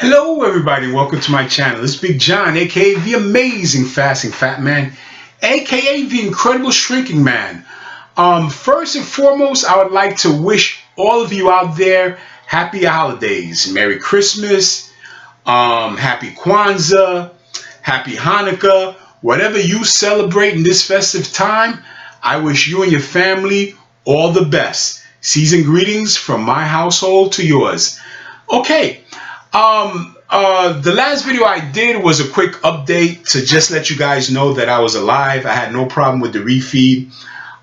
Hello everybody, welcome to my channel. It's Big John, aka the amazing fasting fat man, aka the incredible shrinking man. First and foremost, I would like to wish all of you out there happy holidays. Merry Christmas, happy Kwanzaa, happy Hanukkah, whatever you celebrate in this festive time. I wish you and your family all the best. Season greetings from my household to yours. Okay. The last video I did was a quick update to just let you guys know that I was alive. I had no problem with the refeed.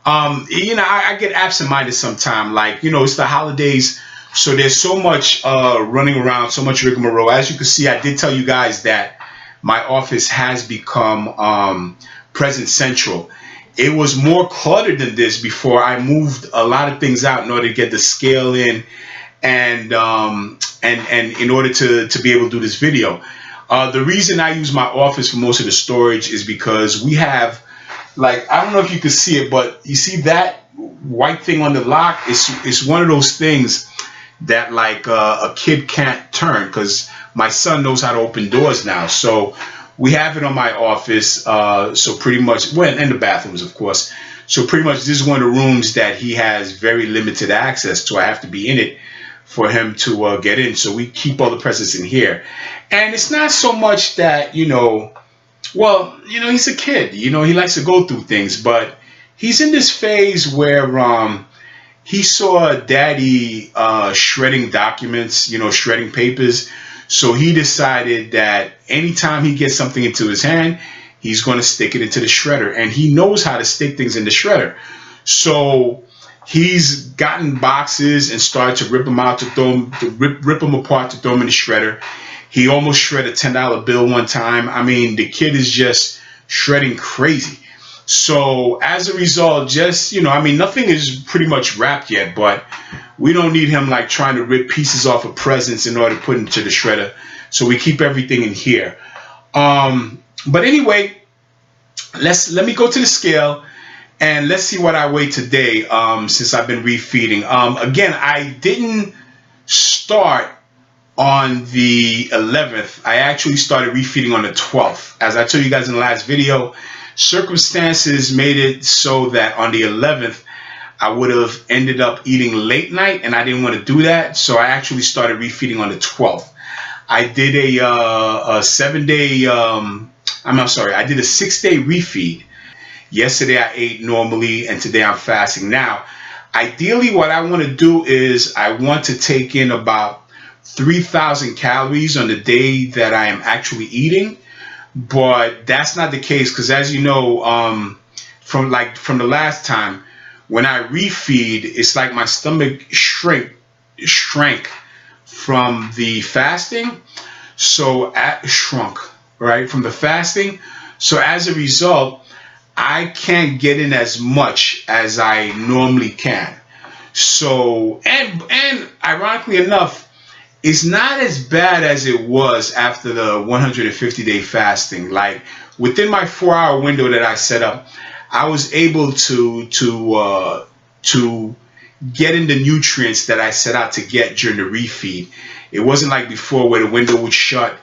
I get absent-minded sometime. Like, it's the holidays, so there's so much running around, so much rigmarole. As you can see, I did tell you guys that my office has become present central. It was more cluttered than this before. I moved a lot of things out in order to get the scale in and in order to be able to do this video. The reason I use my office for most of the storage is because we have, like, I don't know if you can see it, but you see that white thing on the lock? It's one of those things that, like, a kid can't turn, because my son knows how to open doors now. So we have it on my office. So pretty much, well, and the bathrooms, of course. So pretty much this is one of the rooms that he has very limited access to. I have to be in it for him to get in. So we keep all the presents in here. And it's not so much that, he's a kid, he likes to go through things, but he's in this phase where he saw daddy shredding documents, shredding papers. So he decided that anytime he gets something into his hand, he's going to stick it into the shredder. And he knows how to stick things in the shredder. So he's gotten boxes and started to rip them out, rip them apart to throw them in the shredder. He almost shredded a $10 bill one time. I mean, the kid is just shredding crazy. So as a result, nothing is pretty much wrapped yet, but we don't need him like trying to rip pieces off of presents in order to put into the shredder. So we keep everything in here. But anyway, let me go to the scale. And let's see what I weigh today since I've been refeeding. Again, I didn't start on the 11th. I actually started refeeding on the 12th. As I told you guys in the last video, circumstances made it so that on the 11th, I would have ended up eating late night, and I didn't want to do that. So I actually started refeeding on the 12th. I did a 7-day, I did a 6-day refeed. Yesterday I ate normally, and today I'm fasting. Now, ideally what I want to do is I want to take in about 3,000 calories on the day that I am actually eating, but that's not the case, because as you know, from the last time when I refeed, it's like my stomach shrank from the fasting, shrunk, right, from the fasting. So as a result, I can't get in as much as I normally can. So, and ironically enough, it's not as bad as it was after the 150-day fasting. Like, within my 4-hour window that I set up, I was able to get in the nutrients that I set out to get during the refeed. It wasn't like before where the window would shut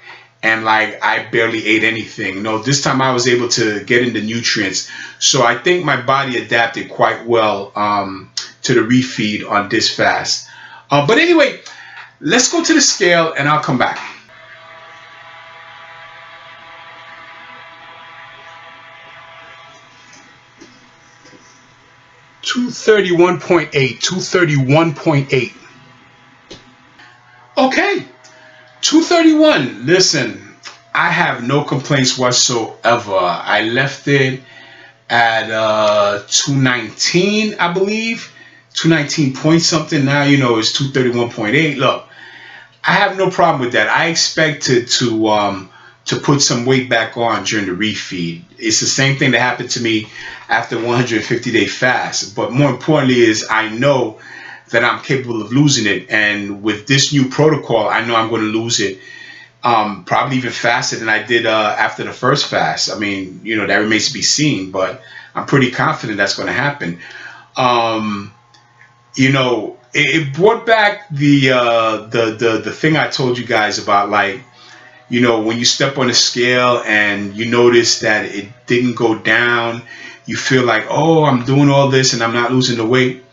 and like I barely ate anything. No, this time I was able to get in the nutrients. So I think my body adapted quite well to the refeed on this fast. But anyway, let's go to the scale and I'll come back. $231.8. Okay, 231. Listen, I have no complaints whatsoever. I left it at 219, I believe. 219 point something. Now it's 231.8. Look, I have no problem with that. I expected to put some weight back on during the refeed. It's the same thing that happened to me after 150-day fast. But more importantly is I know that I'm capable of losing it. And with this new protocol, I know I'm going to lose it probably even faster than I did after the first fast. I mean, that remains to be seen, but I'm pretty confident that's going to happen. it brought back the thing I told you guys about, like, when you step on a scale and you notice that it didn't go down, you feel like, oh, I'm doing all this and I'm not losing the weight.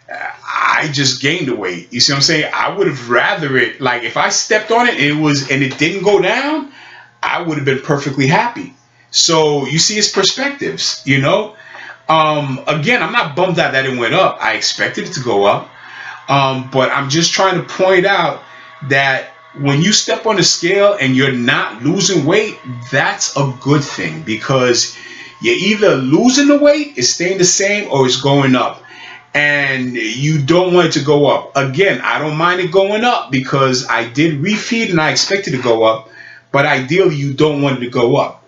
I just gained the weight. You see what I'm saying? I would have rather it, like, if I stepped on it and it didn't go down, I would have been perfectly happy. So you see, it's perspectives. Again, I'm not bummed out that it went up. I expected it to go up. But I'm just trying to point out that when you step on the scale and you're not losing weight, that's a good thing, because you're either losing the weight, it's staying the same, or it's going up. And you don't want it to go up. Again, I don't mind it going up because I did refeed and I expected it to go up. But ideally, you don't want it to go up.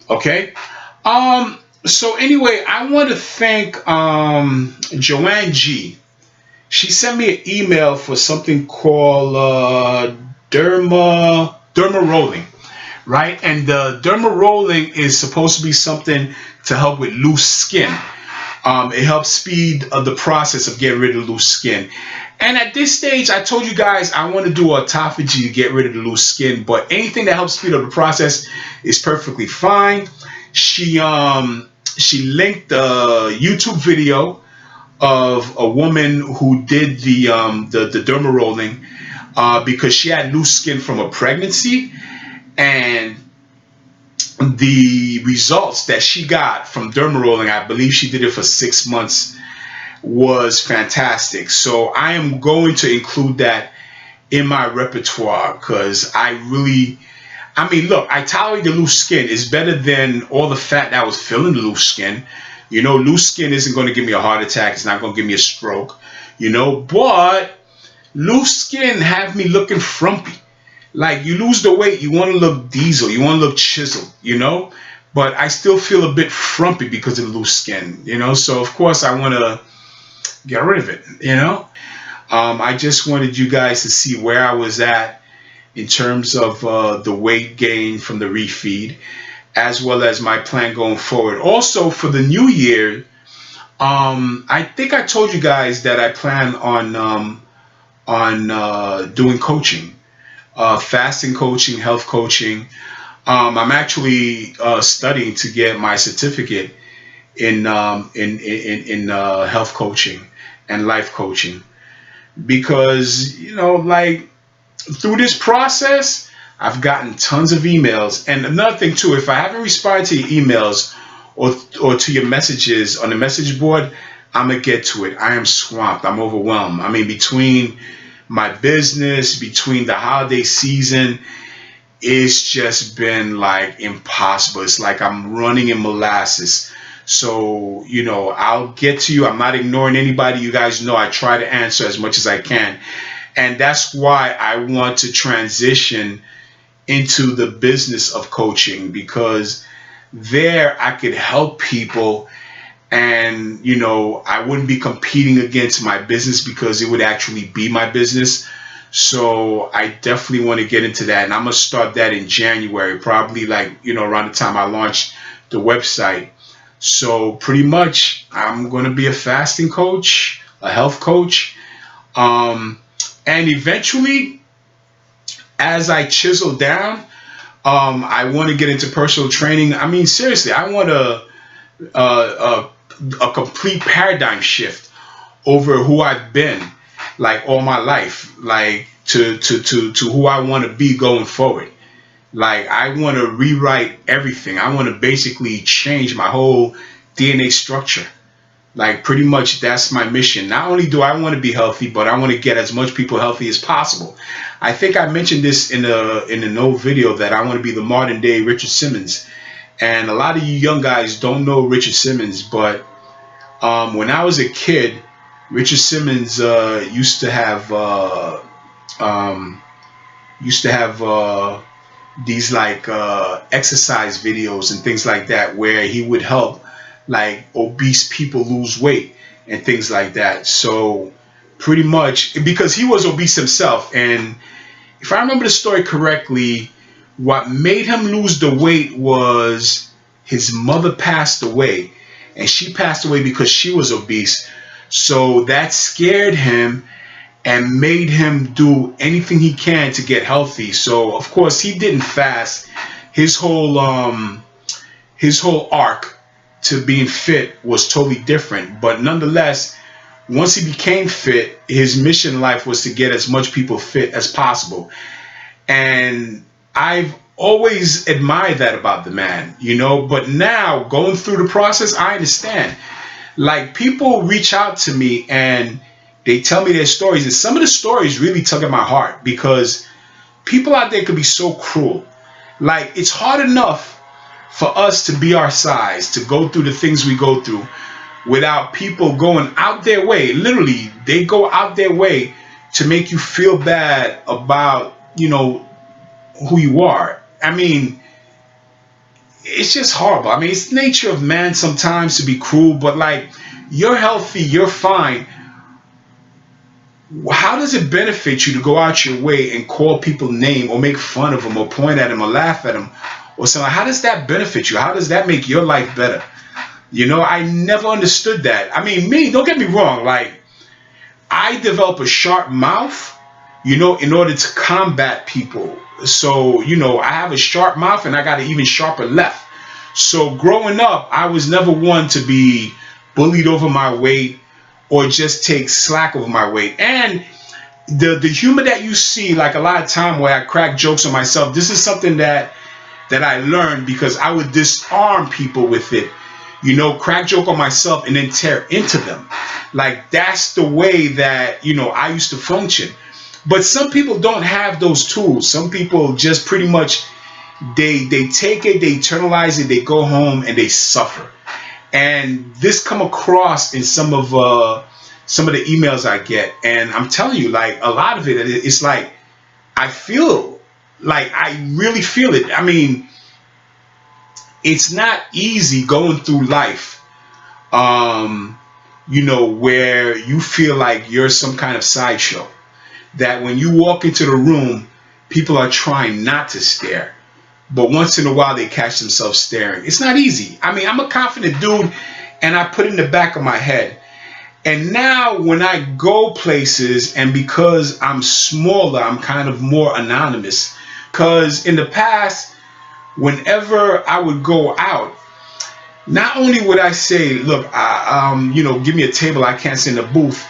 Okay? So anyway, I want to thank Joanne G. She sent me an email for something called derma rolling, right? And the derma rolling is supposed to be something to help with loose skin. It helps speed the process of getting rid of loose skin. And at this stage, I told you guys I want to do autophagy to get rid of the loose skin, but anything that helps speed up the process is perfectly fine. She linked a YouTube video of a woman who did the derma rolling because she had loose skin from a pregnancy, and the results that she got from derma rolling, I believe she did it for 6 months, was fantastic. So I am going to include that in my repertoire, because I mean, look, I tolerate the loose skin. It's better than all the fat that was filling the loose skin. Loose skin isn't going to give me a heart attack. It's not going to give me a stroke, but loose skin have me looking frumpy. Like, you lose the weight, you want to look diesel, you want to look chiseled, but I still feel a bit frumpy because of the loose skin, so of course I want to get rid of it. I just wanted you guys to see where I was at in terms of the weight gain from the refeed, as well as my plan going forward. Also, for the new year, I think I told you guys that I plan on doing coaching, fasting coaching, health coaching. I'm actually studying to get my certificate in health coaching and life coaching, because like, through this process, I've gotten tons of emails. And another thing too, if I haven't responded to your emails or to your messages on the message board, I'm gonna get to it. I am swamped. I'm overwhelmed. I mean, between my business, between the holiday season, it's just been like impossible. It's like I'm running in molasses. So, I'll get to you. I'm not ignoring anybody. You guys know I try to answer as much as I can. And that's why I want to transition into the business of coaching, because there I could help people, and I wouldn't be competing against my business, because it would actually be my business. So I definitely want to get into that, and I'm gonna start that in January, probably, like, around the time I launch the website. So pretty much I'm going to be a fasting coach, a health coach, and eventually, as I chisel down, I want to get into personal training. I mean, seriously, I want a complete paradigm shift over who I've been, like, all my life, like, to who I want to be going forward. Like, I want to rewrite everything. I want to basically change my whole DNA structure. Like, pretty much that's my mission. Not only do I want to be healthy, but I want to get as much people healthy as possible. I think I mentioned this in an old video, that I want to be the modern day Richard Simmons. And a lot of you young guys don't know Richard Simmons, but when I was a kid, Richard Simmons used to have these, like, exercise videos and things like that, where he would help, like, obese people lose weight and things like that. So pretty much, because he was obese himself, and if I remember the story correctly, what made him lose the weight was his mother passed away, and she passed away because she was obese. So that scared him and made him do anything he can to get healthy. So of course he didn't fast. His whole arc to being fit was totally different. But nonetheless, once he became fit, his mission in life was to get as much people fit as possible. And I've always admired that about the man, you know. But now going through the process, I understand. Like, people reach out to me and they tell me their stories, and some of the stories really tug at my heart, because people out there could be so cruel. Like, it's hard enough for us to be our size, to go through the things we go through, without people going out their way. Literally, they go out their way to make you feel bad about, you know, who you are. I mean, it's just horrible. I mean, it's the nature of man sometimes to be cruel, but like, you're healthy, you're fine. How does it benefit you to go out your way and call people name, or make fun of them, or point at them, or laugh at them, or something? How does that benefit you? How does that make your life better? You know, I never understood that. I mean, me, don't get me wrong, like, I develop a sharp mouth, you know, in order to combat people. So, you know, I have a sharp mouth and I got an even sharper left. So growing up, I was never one to be bullied over my weight or just take slack over my weight. And the humor that you see, like a lot of time where I crack jokes on myself, this is something that I learned because I would disarm people with it. You know, crack joke on myself and then tear into them. Like, that's the way that, you know, I used to function. But some people don't have those tools. Some people just pretty much, they take it, they internalize it, they go home and they suffer. And this come across in some of the emails I get. And I'm telling you, like, a lot of it, it's like, I feel, like, I really feel it. I mean, it's not easy going through life, you know, where you feel like you're some kind of sideshow. That when you walk into the room, people are trying not to stare. But once in a while, they catch themselves staring. It's not easy. I mean, I'm a confident dude, and I put it in the back of my head. And now when I go places, and because I'm smaller, I'm kind of more anonymous. Because in the past, whenever I would go out, not only would I say, look, you know, give me a table, I can't sit in a booth.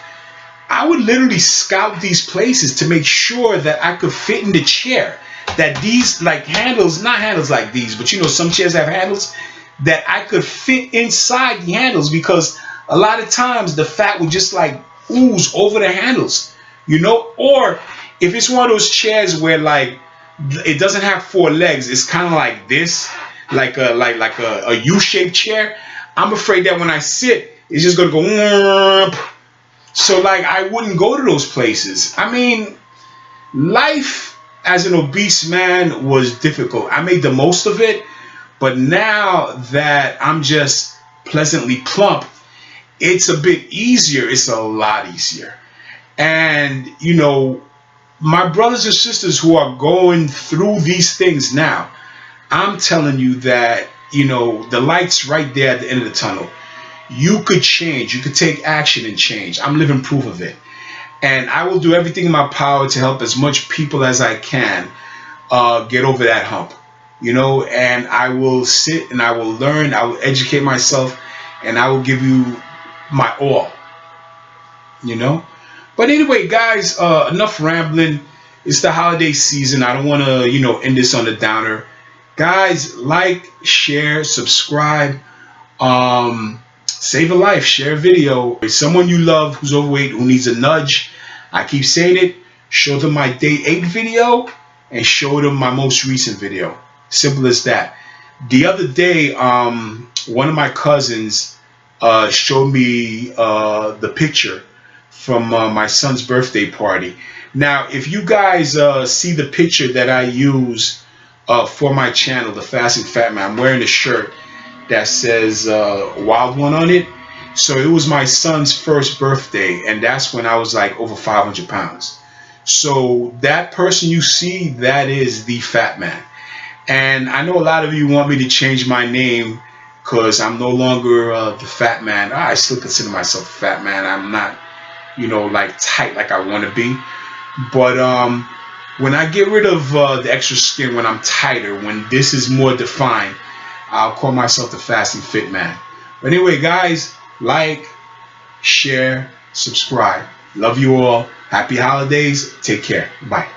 I would literally scout these places to make sure that I could fit in the chair. That these, like, handles, not handles like these, but you know, some chairs have handles, that I could fit inside the handles, because a lot of times the fat would just like ooze over the handles, you know. Or if it's one of those chairs where, like, it doesn't have four legs, it's kind of like this, like a U-shaped chair. I'm afraid that when I sit, it's just gonna go. So, like, I wouldn't go to those places. I mean, life as an obese man was difficult. I made the most of it, but now that I'm just pleasantly plump, it's a bit easier. It's a lot easier. And, you know, my brothers and sisters who are going through these things now, I'm telling you that, you know, the light's right there at the end of the tunnel. You could change. You could take action and change. I'm living proof of it. And I will do everything in my power to help as much people as I can get over that hump. You know, and I will sit and I will learn. I will educate myself, and I will give you my all. You know? But anyway, guys, enough rambling. It's the holiday season. I don't want to, you know, end this on a downer. Guys, like, share, subscribe. Save a life, share a video. If someone you love who's overweight, who needs a nudge, I keep saying it, show them my day 8 video and show them my most recent video. Simple as that. The other day, one of my cousins showed me the picture from my son's birthday party. Now, if you guys see the picture that I use for my channel, The Fasting Fat Man, I'm wearing a shirt that says Wild One on it. So it was my son's first birthday, and that's when I was like over 500 pounds. So that person you see, that is the Fat Man. And I know a lot of you want me to change my name, because I'm no longer the fat man. I still consider myself a fat man. I'm not, like tight like I want to be. But when I get rid of the extra skin, when I'm tighter, when this is more defined, I'll call myself the fast and fit man. But anyway, guys, like, share, subscribe. Love you all. Happy holidays. Take care. Bye.